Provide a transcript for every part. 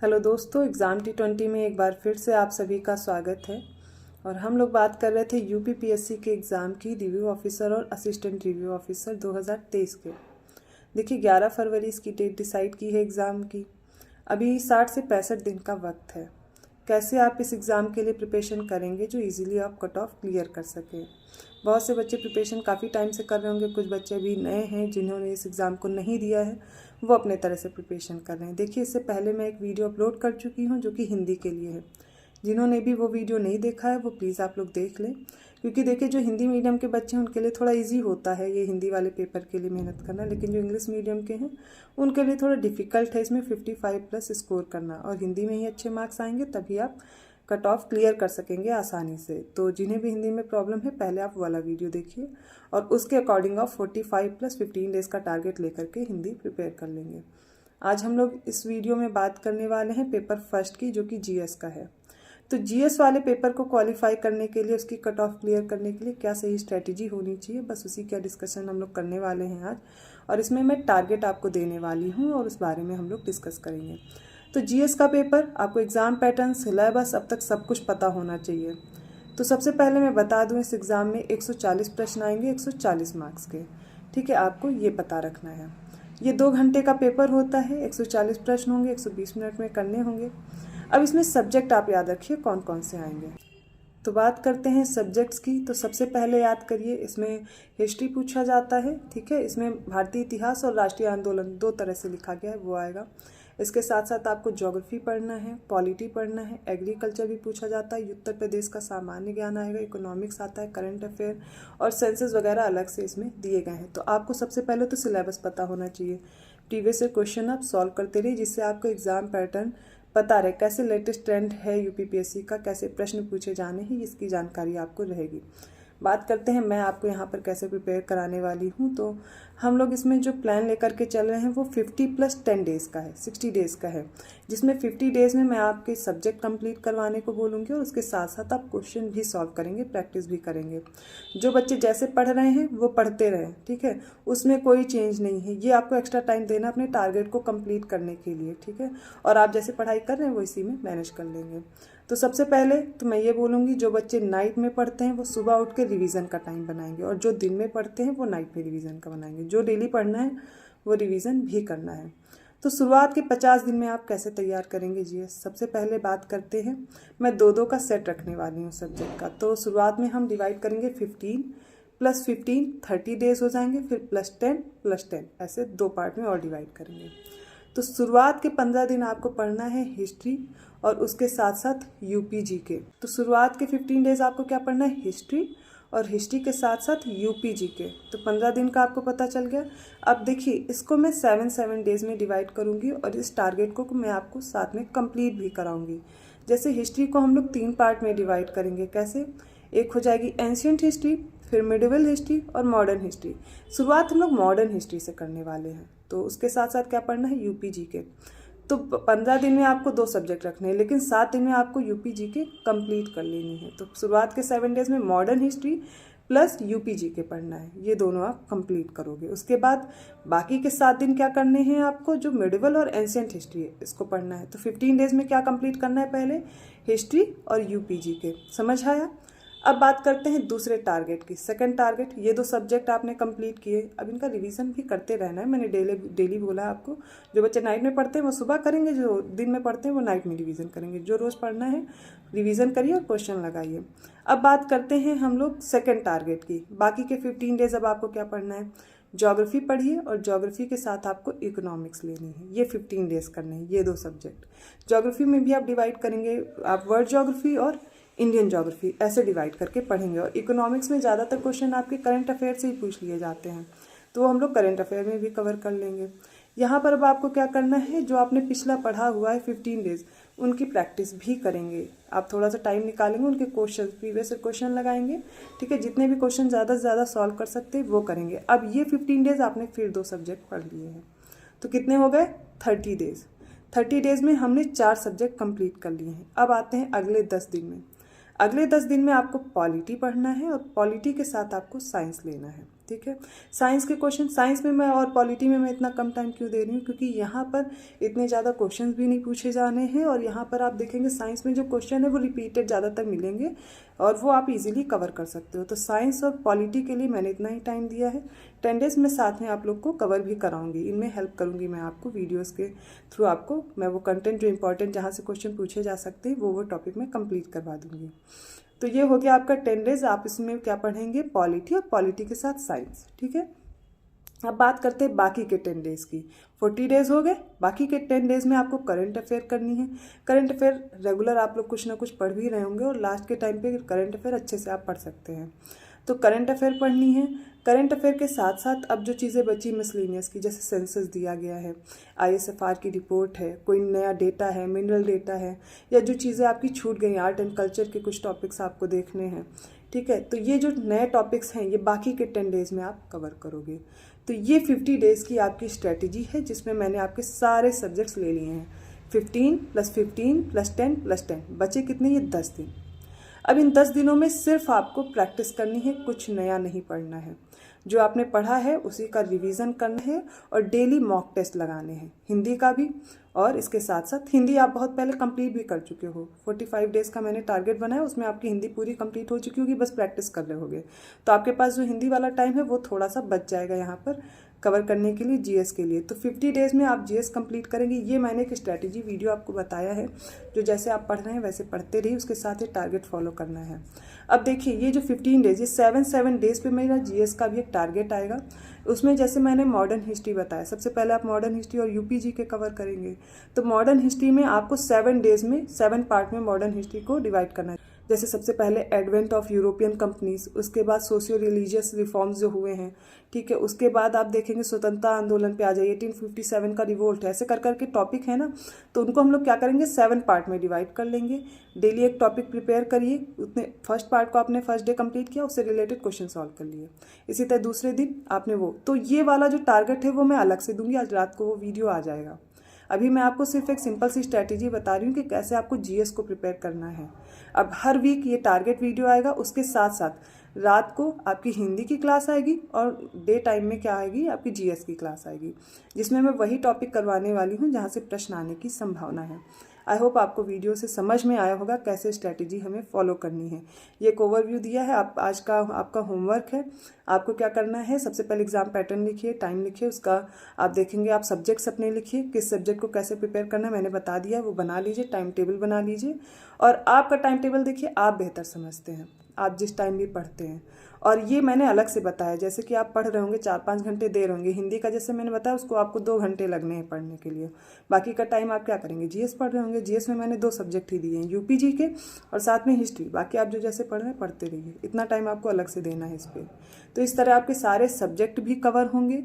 Hello दोस्तों, exam T20 में एक बार फिर से आप सभी का स्वागत है। और हम लोग बात कर रहे थे यूपीपीएससी के एग्ज़ाम की रिव्यू ऑफिसर और असिस्टेंट रिव्यू ऑफिसर 2023 के। देखिए 11 फरवरी इसकी डेट डिसाइड की है एग्ज़ाम की। अभी 60 से 65 दिन का वक्त है। कैसे आप इस एग्ज़ाम के लिए प्रिपरेशन करेंगे जो इजीली आप कट ऑफ क्लियर कर सकें। बहुत से बच्चे प्रिपरेशन काफ़ी टाइम से कर रहे होंगे, कुछ बच्चे अभी नए हैं जिन्होंने इस एग्ज़ाम को नहीं दिया है, वो अपने तरह से प्रिपरेशन कर रहे हैं। देखिए इससे पहले मैं एक वीडियो अपलोड कर चुकी हूँ जो कि हिंदी के लिए है। जिन्होंने भी वो वीडियो नहीं देखा है वो प्लीज़ आप लोग देख लें, क्योंकि देखिए जो हिंदी मीडियम के बच्चे हैं उनके लिए थोड़ा इजी होता है ये हिंदी वाले पेपर के लिए मेहनत करना, लेकिन जो इंग्लिश मीडियम के हैं उनके लिए थोड़ा डिफ़िकल्ट है इसमें 55+ स्कोर करना। और हिंदी में ही अच्छे मार्क्स आएंगे तभी आप कट ऑफ क्लियर कर सकेंगे आसानी से। तो जिन्हें भी हिंदी में प्रॉब्लम है पहले आप वाला वीडियो देखिए और उसके अकॉर्डिंग आप 45 + 15 डेज़ का टारगेट लेकर के हिंदी प्रिपेयर कर लेंगे। आज हम लोग इस वीडियो में बात करने वाले हैं पेपर फर्स्ट की, जो कि जीएस का है। तो जीएस वाले पेपर को क्वालिफाई करने के लिए, उसकी कट ऑफ क्लियर करने के लिए क्या सही स्ट्रेटजी होनी चाहिए, बस उसी का डिस्कशन हम लोग करने वाले हैं आज। और इसमें मैं टारगेट आपको देने वाली हूँ और उस बारे में हम लोग डिस्कस करेंगे। तो जीएस का पेपर आपको एग्ज़ाम पैटर्न, सिलेबस अब तक सब कुछ पता होना चाहिए। तो सबसे पहले मैं बता दूं इस एग्ज़ाम में 140 प्रश्न आएंगे 140 मार्क्स के। ठीक है, आपको ये पता रखना है। ये 2 घंटे का पेपर होता है, 140 प्रश्न होंगे, 120 मिनट में करने होंगे। अब इसमें सब्जेक्ट आप याद रखिए कौन कौन से आएंगे। तो बात करते हैं सब्जेक्ट्स की। तो सबसे पहले याद करिए इसमें हिस्ट्री पूछा जाता है। ठीक है, इसमें भारतीय इतिहास और राष्ट्रीय आंदोलन 2 तरह से लिखा गया है, वो आएगा। इसके साथ साथ आपको ज्योग्राफी पढ़ना है, पॉलिटी पढ़ना है, एग्रीकल्चर भी पूछा जाता है, उत्तर प्रदेश का सामान्य ज्ञान आएगा, इकोनॉमिक्स आता है, करंट अफेयर और सेंसस वगैरह अलग से इसमें दिए गए हैं। तो आपको सबसे पहले तो सिलेबस पता होना चाहिए। प्रीवियस ईयर क्वेश्चन आप सॉल्व करते रहिए जिससे आपको एग्जाम पैटर्न पता रहे, कैसे लेटेस्ट ट्रेंड है यूपीपीएससी का, कैसे प्रश्न पूछे जाने हैं, इसकी जानकारी आपको रहेगी। बात करते हैं मैं आपको यहाँ पर कैसे प्रिपेयर कराने वाली हूँ। तो हम लोग इसमें जो प्लान लेकर के चल रहे हैं वो 50 + 10 डेज़ का है, 60 डेज़ का है, जिसमें 50 डेज़ में मैं आपके सब्जेक्ट कंप्लीट करवाने को बोलूँगी और उसके साथ साथ आप क्वेश्चन भी सॉल्व करेंगे, प्रैक्टिस भी करेंगे। जो बच्चे जैसे पढ़ रहे हैं वो पढ़ते रहें, ठीक है, उसमें कोई चेंज नहीं है। ये आपको एक्स्ट्रा टाइम देना अपने टारगेट को कंप्लीट करने के लिए, ठीक है। और आप जैसे पढ़ाई कर रहे हैं वो इसी में मैनेज कर लेंगे। तो सबसे पहले तो मैं ये बोलूँगी जो बच्चे नाइट में पढ़ते हैं वो सुबह उठ के रिवीजन का टाइम बनाएंगे, और जो दिन में पढ़ते हैं वो नाइट में रिवीजन का बनाएंगे। जो डेली पढ़ना है वो रिवीजन भी करना है। तो शुरुआत के 50 दिन में आप कैसे तैयार करेंगे जीएस, सबसे पहले बात करते हैं। मैं 2-2 का सेट रखने वाली हूँ सब्जेक्ट का। तो शुरुआत में हम डिवाइड करेंगे 15 + 15 30 डेज़ हो जाएंगे, फिर +10 + 10 ऐसे 2 पार्ट में और डिवाइड करेंगे। तो शुरुआत के 15 दिन आपको पढ़ना है हिस्ट्री और उसके साथ साथ यूपीजी के। तो शुरुआत के 15 डेज़ आपको क्या पढ़ना है, हिस्ट्री, और हिस्ट्री के साथ साथ यूपीजी के। तो 15 दिन का आपको पता चल गया। अब देखिए इसको मैं 7 डेज़ में डिवाइड करूँगी और इस टारगेट को मैं आपको साथ में कंप्लीट भी कराऊँगी। जैसे हिस्ट्री को हम लोग 3 पार्ट में डिवाइड करेंगे। कैसे, एक हो जाएगी एंशियंट हिस्ट्री, फिर मिडिवल हिस्ट्री और मॉडर्न हिस्ट्री। शुरुआत हम लोग मॉडर्न हिस्ट्री से करने वाले हैं। तो उसके साथ साथ क्या पढ़ना है, यूपीजी के। तो 15 दिन में आपको 2 सब्जेक्ट रखने हैं, लेकिन 7 दिन में आपको यूपीजी के कंप्लीट कर लेनी है। तो शुरुआत के 7 डेज़ में मॉडर्न हिस्ट्री प्लस यूपीजी के पढ़ना है, ये दोनों आप कंप्लीट करोगे। उसके बाद बाकी के 7 दिन क्या करने हैं आपको, जो मिडिवल और एंशियंट हिस्ट्री है इसको पढ़ना है। तो 15 डेज़ में क्या कंप्लीट करना है, पहले हिस्ट्री और यूपीजी के। समझ आया। अब बात करते हैं दूसरे टारगेट की। सेकंड टारगेट, ये 2 सब्जेक्ट आपने कंप्लीट किए, अब इनका रिवीजन भी करते रहना है। मैंने डेली बोला आपको। जो बच्चे नाइट में पढ़ते हैं वो सुबह करेंगे, जो दिन में पढ़ते हैं वो नाइट में रिवीजन करेंगे। जो रोज़ पढ़ना है रिवीजन करिए और क्वेश्चन लगाइए। अब बात करते हैं हम लोग सेकेंड टारगेट की। बाकी के 15 डेज़ अब आपको क्या पढ़ना है, ज्योग्राफी पढ़िए और ज्योग्राफी के साथ आपको इकोनॉमिक्स लेनी है। ये 15 डेज़ करने हैं, ये 2 सब्जेक्ट। ज्योग्राफी में भी आप डिवाइड करेंगे, आप वर्ल्ड ज्योग्राफी और इंडियन ज्योग्राफी ऐसे डिवाइड करके पढ़ेंगे। और इकोनॉमिक्स में ज़्यादातर क्वेश्चन आपके करंट अफेयर से ही पूछ लिए जाते हैं, तो हम लोग करंट अफेयर में भी कवर कर लेंगे। यहाँ पर अब आपको क्या करना है, जो आपने पिछला पढ़ा हुआ है 15 डेज़ उनकी प्रैक्टिस भी करेंगे। आप थोड़ा सा टाइम निकालेंगे, उनके क्वेश्चन, प्रीवियस क्वेश्चन लगाएंगे, ठीक है। जितने भी क्वेश्चन ज़्यादा से ज़्यादा सॉल्व कर सकते हैं वो करेंगे। अब ये 15 डेज़ आपने फिर 2 सब्जेक्ट पढ़ लिए हैं, तो कितने हो गए, 30 डेज़। 30 डेज़ में हमने 4 सब्जेक्ट कंप्लीट कर लिए हैं। अब आते हैं अगले 10 दिन में। अगले 10 दिन में आपको पॉलिटी पढ़ना है और पॉलिटी के साथ आपको साइंस लेना है। ठीक है। साइंस के क्वेश्चन, साइंस में मैं और पॉलिटी में मैं इतना कम टाइम क्यों दे रही हूँ, क्योंकि यहाँ पर इतने ज़्यादा क्वेश्चंस भी नहीं पूछे जाने हैं, और यहाँ पर आप देखेंगे साइंस में जो क्वेश्चन है वो रिपीटेड ज़्यादातर मिलेंगे और वो आप इजीली कवर कर सकते हो। तो साइंस और पॉलिटी के लिए मैंने इतना ही टाइम दिया है। 10 डेज में साथ में आप लोग को कवर भी कराऊंगी, इनमें हेल्प करूँगी मैं आपको वीडियोज़ के थ्रू। आपको मैं वो कंटेंट जो इंपॉर्टेंट जहाँ से क्वेश्चन पूछे जा सकते हैं वो टॉपिक में कंप्लीट करवा दूँगी। तो ये हो गया आपका 10 डेज। आप इसमें क्या पढ़ेंगे, पॉलिटी, और पॉलिटी के साथ साइंस, ठीक है। अब बात करते हैं बाकी के 10 डेज की। 40 डेज हो गए, बाकी के 10 डेज में आपको करंट अफेयर करनी है। करंट अफेयर रेगुलर आप लोग कुछ ना कुछ पढ़ भी रहे होंगे, और लास्ट के टाइम पे करंट अफेयर अच्छे से आप पढ़ सकते हैं। तो करंट अफेयर पढ़नी है। करंट अफेयर के साथ साथ अब जो चीज़ें बची मिसलेनियस की, जैसे सेंसस दिया गया है, ISFR की रिपोर्ट है, कोई नया डेटा है, मिनरल डेटा है, या जो चीज़ें आपकी छूट गई, आर्ट एंड कल्चर के कुछ टॉपिक्स आपको देखने हैं, ठीक है। तो ये जो नए टॉपिक्स हैं ये बाकी के 10 डेज में आप कवर करोगे। तो ये 50 डेज़ की आपकी स्ट्रेटेजी है, जिसमें मैंने आपके सारे सब्जेक्ट्स ले लिए हैं। 15 + 15 + 10 + 10 बचे कितने, ये 10 दिन। अब इन 10 दिनों में सिर्फ आपको प्रैक्टिस करनी है, कुछ नया नहीं पढ़ना है। जो आपने पढ़ा है उसी का रिवीजन करना है, और डेली मॉक टेस्ट लगाने हैं, हिंदी का भी, और इसके साथ साथ हिंदी आप बहुत पहले कंप्लीट भी कर चुके हो। 45 डेज़ का मैंने टारगेट बनाया, उसमें आपकी हिंदी पूरी कंप्लीट हो चुकी होगी, बस प्रैक्टिस कर रहे होगे। तो आपके पास जो हिंदी वाला टाइम है वो थोड़ा सा बच जाएगा यहाँ पर कवर करने के लिए, GS के लिए। तो 50 डेज़ में आप GS कंप्लीट करेंगे। ये मैंने एक स्ट्रैटेजी वीडियो आपको बताया है, जो जैसे आप पढ़ रहे हैं वैसे पढ़ते रहिए, उसके साथ ही टारगेट फॉलो करना है। अब देखिए ये जो 15 डेज़, ये 7 डेज़ पे मेरा GS का भी एक टारगेट आएगा। उसमें जैसे मैंने मॉडर्न हिस्ट्री बताया, सबसे पहले आप मॉडर्न हिस्ट्री और UPG के कवर करेंगे। तो मॉडर्न हिस्ट्री में आपको 7 डेज़ में 7 पार्ट में मॉडर्न हिस्ट्री को डिवाइड करना है। जैसे सबसे पहले एडवेंट ऑफ यूरोपियन कंपनीज, उसके बाद सोशियो रिलीजियस रिफॉर्म्स जो हुए हैं, ठीक है। उसके बाद आप देखेंगे स्वतंत्रता आंदोलन पे आ जाइए, 1857 का रिवोल्ट है, ऐसे कर करके टॉपिक है ना। तो उनको हम लोग क्या करेंगे, 7 पार्ट में डिवाइड कर लेंगे। डेली एक टॉपिक प्रिपेयर करिए, उतने फर्स्ट पार्ट को आपने फर्स्ट डे कंप्लीट किया, उससे रिलेटेड क्वेश्चन सॉल्व कर लिए। इसी तरह दूसरे दिन आपने वो, तो ये वाला जो टारगेट है वो मैं अलग से दूंगी, आज रात को वो वीडियो आ जाएगा। अभी मैं आपको सिर्फ एक सिंपल सी स्ट्रैटेजी बता रही हूँ कि कैसे आपको GS को प्रिपेयर करना है। अब हर वीक ये टारगेट वीडियो आएगा, उसके साथ साथ रात को आपकी हिंदी की क्लास आएगी, और डे टाइम में क्या आएगी, आपकी GS की क्लास आएगी, जिसमें मैं वही टॉपिक करवाने वाली हूँ जहाँ से प्रश्न आने की संभावना है। आई होप आपको वीडियो से समझ में आया होगा कैसे स्ट्रैटेजी हमें फॉलो करनी है। ये एक ओवरव्यू दिया है। आप आज का आपका होमवर्क है, आपको क्या करना है, सबसे पहले एग्जाम पैटर्न लिखिए, टाइम लिखिए, उसका आप देखेंगे, आप सब्जेक्ट्स अपने लिखिए, किस सब्जेक्ट को कैसे प्रिपेयर करना है मैंने बता दिया, वो बना लीजिए, टाइम टेबल बना लीजिए। और आपका टाइम टेबल देखिए, आप बेहतर समझते हैं, आप जिस टाइम भी पढ़ते हैं, और ये मैंने अलग से बताया। जैसे कि आप पढ़ रहे होंगे 4-5 घंटे दे रहे होंगे, हिंदी का जैसे मैंने बताया उसको आपको 2 घंटे लगने हैं पढ़ने के लिए। बाकी का टाइम आप क्या करेंगे, GS पढ़ रहे होंगे। GS में मैंने 2 सब्जेक्ट ही दिए हैं, UPG के और साथ में हिस्ट्री। बाकी आप जो जैसे पढ़ रहे हैं पढ़ते रहिए, इतना टाइम आपको अलग से देना है इस पर। तो इस तरह आपके सारे सब्जेक्ट भी कवर होंगे,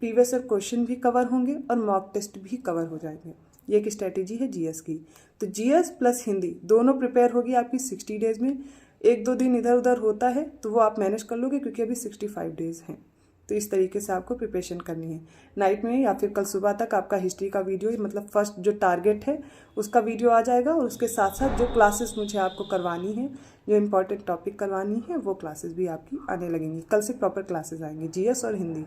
प्रीवियस ईयर क्वेश्चन भी कवर होंगे, और मॉक टेस्ट भी कवर हो जाएंगे। ये एक स्ट्रैटेजी है GS की। तो GS प्लस हिंदी दोनों प्रिपेयर होगी आपकी 60 डेज़ में। 1-2 दिन इधर उधर होता है तो वो आप मैनेज कर लोगे, क्योंकि अभी 65 डेज़ हैं। तो इस तरीके से आपको प्रिपरेशन करनी है। नाइट में या फिर कल सुबह तक आपका हिस्ट्री का वीडियो, मतलब फर्स्ट जो टारगेट है उसका वीडियो आ जाएगा, और उसके साथ साथ जो क्लासेस मुझे आपको करवानी है, जो इम्पोर्टेंट टॉपिक करवानी है, वो क्लासेस भी आपकी आने लगेंगी। कल से प्रॉपर क्लासेस आएंगी, GS और हिंदी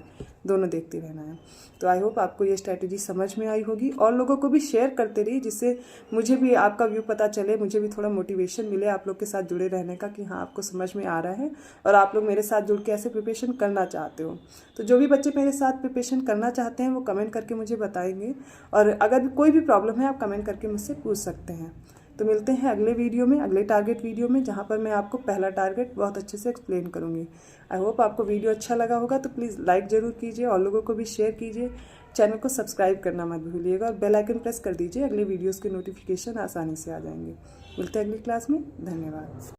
दोनों देखते रहना है। तो आई होप आपको ये स्ट्रैटेजी समझ में आई होगी, और लोगों को भी शेयर करते रहिए, जिससे मुझे भी आपका व्यू पता चले, मुझे भी थोड़ा मोटिवेशन मिले आप लोग के साथ जुड़े रहने का, कि हाँ आपको समझ में आ रहा है और आप लोग मेरे साथ जुड़ के ऐसे प्रिपरेशन करना चाहते हो। तो जो भी बच्चे मेरे साथ प्रिपरेशन करना चाहते हैं वो कमेंट करके मुझे बताएंगे, और अगर कोई भी प्रॉब्लम है आप कमेंट करके मुझसे पूछ सकते हैं। तो मिलते हैं अगले वीडियो में, अगले टारगेट वीडियो में, जहाँ पर मैं आपको पहला टारगेट बहुत अच्छे से एक्सप्लेन करूँगी। आई होप आपको वीडियो अच्छा लगा होगा, तो प्लीज़ लाइक ज़रूर कीजिए, और लोगों को भी शेयर कीजिए। चैनल को सब्सक्राइब करना मत भूलिएगा, और बेल आइकन प्रेस कर दीजिए, अगले वीडियोज़ के नोटिफिकेशन आसानी से आ जाएंगे। मिलते हैं अगली क्लास में, धन्यवाद।